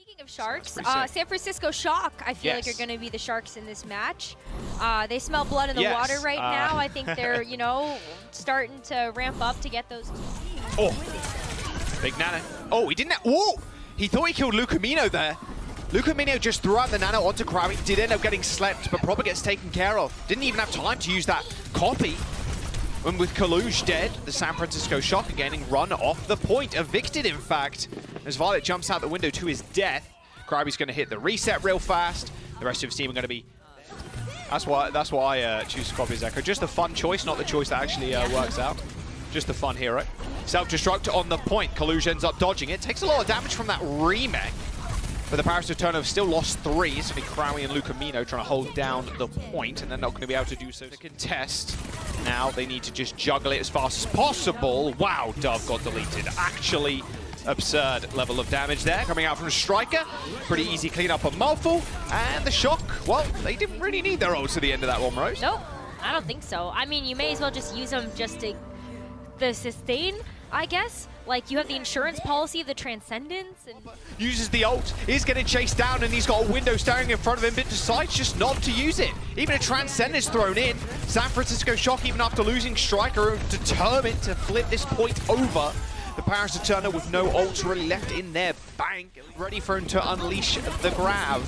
Speaking of Sharks, San Francisco Shock, I feel like are going to be the Sharks in this match. They smell blood in the water right now. I think they're, you know, starting to ramp up to get those. Oh, big nano. Oh, he didn't. Whoa! He thought he killed Lucamino there. Lucamino just threw out the nano onto Krabi. Did end up getting slept, but Proper gets taken care of. Didn't even have time to use that copy. And with Kaluge dead, the San Francisco Shock are getting run off the point. Evicted, in fact, as Violet jumps out the window to his death. Krabi's going to hit the reset real fast. The rest of his team are going to be... That's why I choose Copy as Echo. Just a fun choice, not the choice that actually works out. Just a fun hero. Self-destruct on the point. Kaluge ends up dodging it. Takes a lot of damage from that remake. But the Paris Return have still lost 3. It's only Krabi and Lucamino trying to hold down the point, and they're not going to be able to do so. To contest, now they need to just juggle it as fast as possible. Wow, Dove got deleted. Actually, absurd level of damage there. Coming out from Striker. Pretty easy clean up on Malfoy. And the Shock, well, they didn't really need their ults to the end of that one, Rose. Nope, I don't think so. I mean, you may as well just use them just to the sustain, I guess. Like, you have the insurance policy of the Transcendence. And uses the ult, is getting chased down, and he's got a window staring in front of him, but decides just not to use it. Even a Transcendence thrown in. San Francisco Shock, even after losing Striker, are determined to flip this point over. The Paris Eterna with no ults really left in their bank, ready for him to unleash the grab.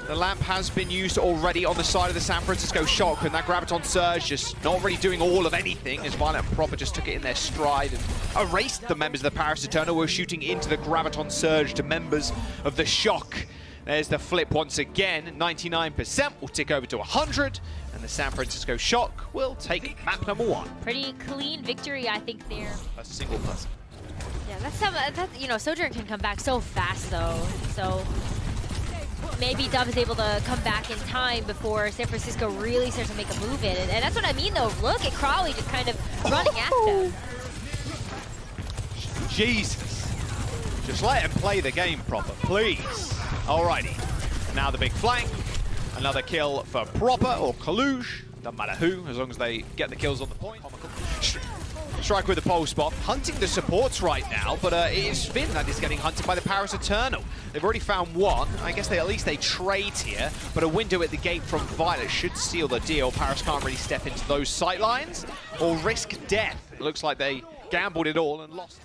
The lamp has been used already on the side of the San Francisco Shock, and that Graviton Surge just not really doing all of anything, as Violet and Proper just took it in their stride and erased the members of the Paris Eterna who were shooting into the Graviton Surge to members of the Shock. There's the flip once again. 99% will tick over to 100, and the San Francisco Shock will take map number 1. Pretty clean victory, I think, there. A single person. Yeah, that's you know, Sojourn can come back so fast, though. So maybe Dove is able to come back in time before San Francisco really starts to make a move in it. And that's what I mean, though. Look at Crowley just kind of running at him. Jesus. Just let him play the game proper, please. Alrighty. Now the big flank. Another kill for Proper or Kaluge. Doesn't matter who, as long as they get the kills on the point. Strike with the pole spot, hunting the supports right now, but it is Finn that is getting hunted by the Paris Eternal. They've already found one. I guess at least they trade here, but a window at the gate from Violet should seal the deal. Paris can't really step into those sight lines or risk death. It looks like they gambled it all and lost.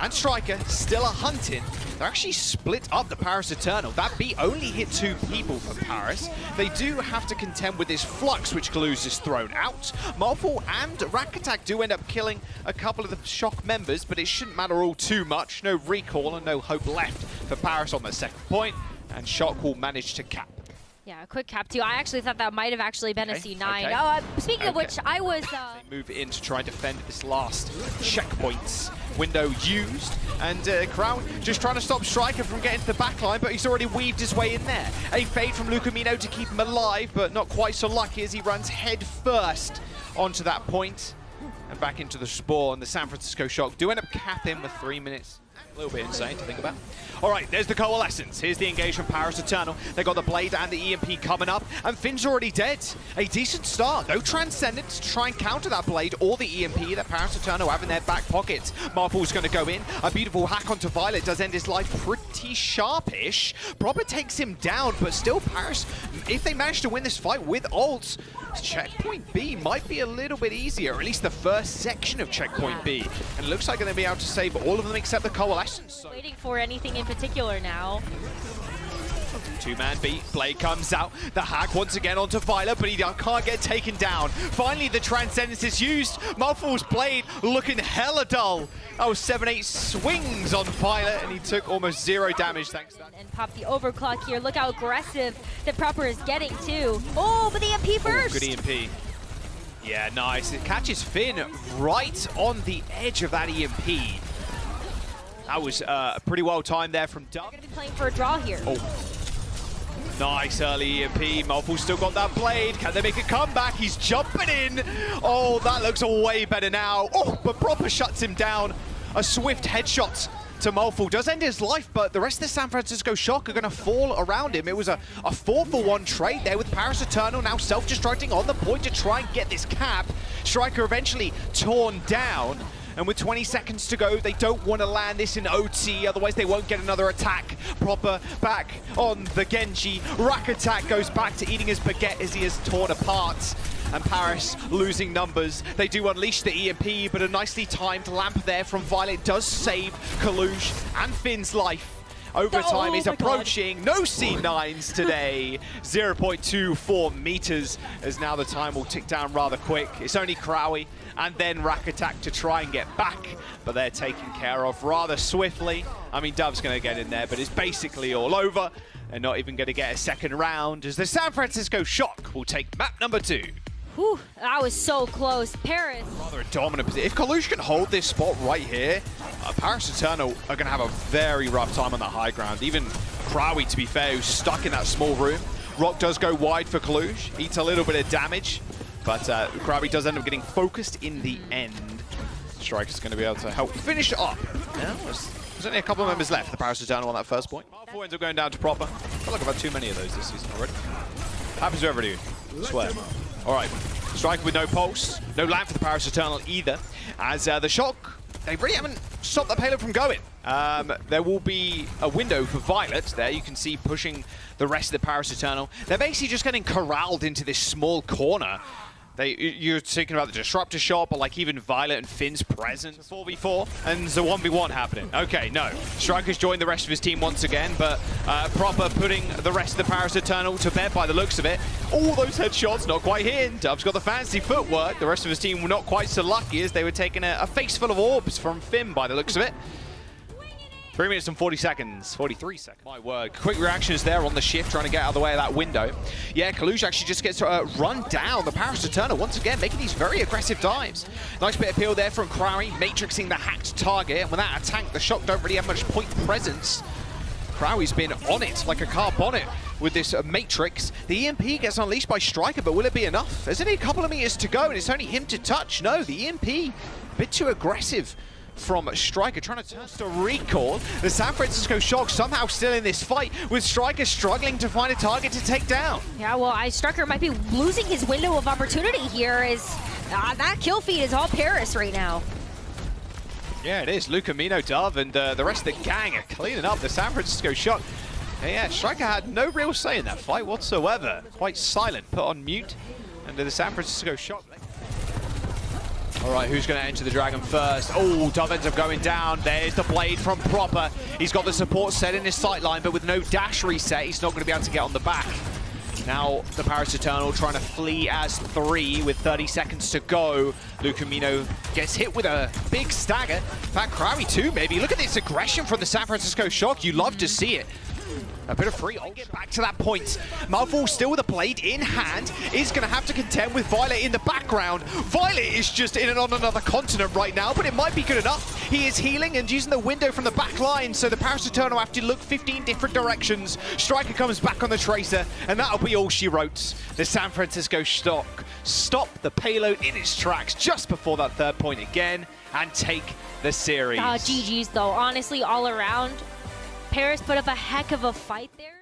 And Striker still a hunting. They're actually split up the Paris Eternal. That beat only hit 2 people for Paris. They do have to contend with this Flux, which Kaluge is thrown out. Malfoy and Rakatak do end up killing a couple of the Shock members, but it shouldn't matter all too much. No recall and no hope left for Paris on the second point, and Shock will manage to cap. Yeah, a quick cap too. I actually thought that might have actually been a C9. Okay. Oh, speaking of which, I was... Move in to try and defend this last checkpoints. Window used, and Crown just trying to stop Striker from getting to the backline, but he's already weaved his way in there. A fade from Lucamino to keep him alive, but not quite so lucky as he runs head first onto that point and back into the Spore, and the San Francisco Shock do end up capping with 3 minutes. A little bit insane to think about. All right, there's the Coalescence. Here's the engage from Paris Eternal. They got the Blade and the EMP coming up, and Finn's already dead. A decent start. No Transcendence to try and counter that Blade or the EMP that Paris Eternal have in their back pockets. Marvel's going to go in. A beautiful hack onto Violet does end his life pretty sharpish. Proper takes him down, but still Paris, if they manage to win this fight with ults, checkpoint B might be a little bit easier, or at least the first section of checkpoint B. And it looks like they're going to be able to save all of them except the Coalescence. So waiting for anything in particular now. 2-man beat, Blade comes out, the hack once again onto Violet, but he can't get taken down. Finally, the Transcendence is used. Malfoy's Blade looking hella dull. That was 7-8 swings on Violet, and he took almost 0 damage thanks to that. And pop the overclock here. Look how aggressive the Proper is getting, too. Oh, but the EMP first. Good EMP. Yeah, nice. It catches Finn right on the edge of that EMP. That was pretty well timed there from Dove. They're going to be playing for a draw here. Oh. Nice early EMP. Malfoy's still got that Blade. Can they make a comeback? He's jumping in. Oh, that looks way better now. Oh, but Proper shuts him down. A swift headshot to Malfoy does end his life, but the rest of the San Francisco Shock are going to fall around him. It was a 4-for-1 trade there with Paris Eternal now self-destructing on the point to try and get this cap. Striker eventually torn down, And with 20 seconds to go, they don't want to land this in OT, otherwise they won't get another attack. Proper back on the Genji. Rack attack goes back to eating his baguette as he is torn apart. And Paris losing numbers. They do unleash the EMP, but a nicely timed lamp there from Violet does save Kalush and Finn's life. Overtime is approaching. No C9s today. 0.24 meters, as now the time will tick down rather quick. It's only Krawi and then Rack attack to try and get back, but they're taken care of rather swiftly. I mean, Dove's going to get in there, but it's basically all over. They're not even going to get a second round, as the San Francisco Shock will take map number 2. Whew, that was so close. Paris. Rather a dominant position. If Kalush can hold this spot right here, Paris Eternal are going to have a very rough time on that high ground. Even Krawi, to be fair, who's stuck in that small room. Rock does go wide for Kalush, eats a little bit of damage, but Krawi does end up getting focused in the end. Striker's going to be able to help finish it up. Yeah, there's only a couple of members left, the Paris Eternal on that first point. Four ends up going down to Proper. I feel like I've had too many of those this season already. Happens to every dude, I swear. All right, Striker with no pulse, no lamp for the Paris Eternal either, as the Shock, they really haven't stopped the payload from going. There will be a window for Violet there, you can see pushing the rest of the Paris Eternal. They're basically just getting corralled into this small corner. You're thinking about the Disruptor shot, but like even Violet and Finn's presence. 4v4, and there's a 1v1 happening. Okay, no. Striker's joined the rest of his team once again, but Proper putting the rest of the Paris Eternal to bed by the looks of it. All those headshots not quite hitting. Dove's got the fancy footwork. The rest of his team were not quite so lucky, as they were taking a face full of orbs from Finn by the looks of it. 3 minutes and 40 seconds, 43 seconds. My word, quick reactions there on the shift, trying to get out of the way of that window. Yeah, Kalush actually just gets run down. The Paris Eternal once again making these very aggressive dives. Nice bit of peel there from Krawi, matrixing the hacked target. And without a tank, the Shock don't really have much point presence. Krawi's been on it like a car bonnet with this matrix. The EMP gets unleashed by Striker, but will it be enough? There's only a couple of meters to go, and it's only him to touch. No, the EMP, a bit too aggressive from Striker, trying to turn to recall. The San Francisco Shock somehow still in this fight, with Striker struggling to find a target to take down. Yeah, well, Striker might be losing his window of opportunity here, as that kill feed is all Paris right now. Yeah, it is. Lucamino, Dove, and the rest of the gang are cleaning up the San Francisco Shock. Yeah, Striker had no real say in that fight whatsoever. Quite silent, put on mute. And the San Francisco Shock. All right, who's going to enter the Dragon first? Oh, Dove ends up going down. There's the blade from Proper. He's got the support set in his sightline, but with no dash reset, he's not going to be able to get on the back. Now, the Paris Eternal trying to flee as 3 with 30 seconds to go. Lucamino gets hit with a big stagger. In fact, Krawi too, maybe. Look at this aggression from the San Francisco Shock. You love to see it. A bit of free. I'll get back to that point. Malfoy still with a blade in hand, is going to have to contend with Violet in the background. Violet is just in and on another continent right now, but it might be good enough. He is healing and using the window from the back line, so the Paris Eternal have to look 15 different directions. Striker comes back on the Tracer, and that'll be all she wrote. The San Francisco Shock stop the payload in its tracks just before that third point again, and take the series. GG's though, honestly, all around. Paris put up a heck of a fight there.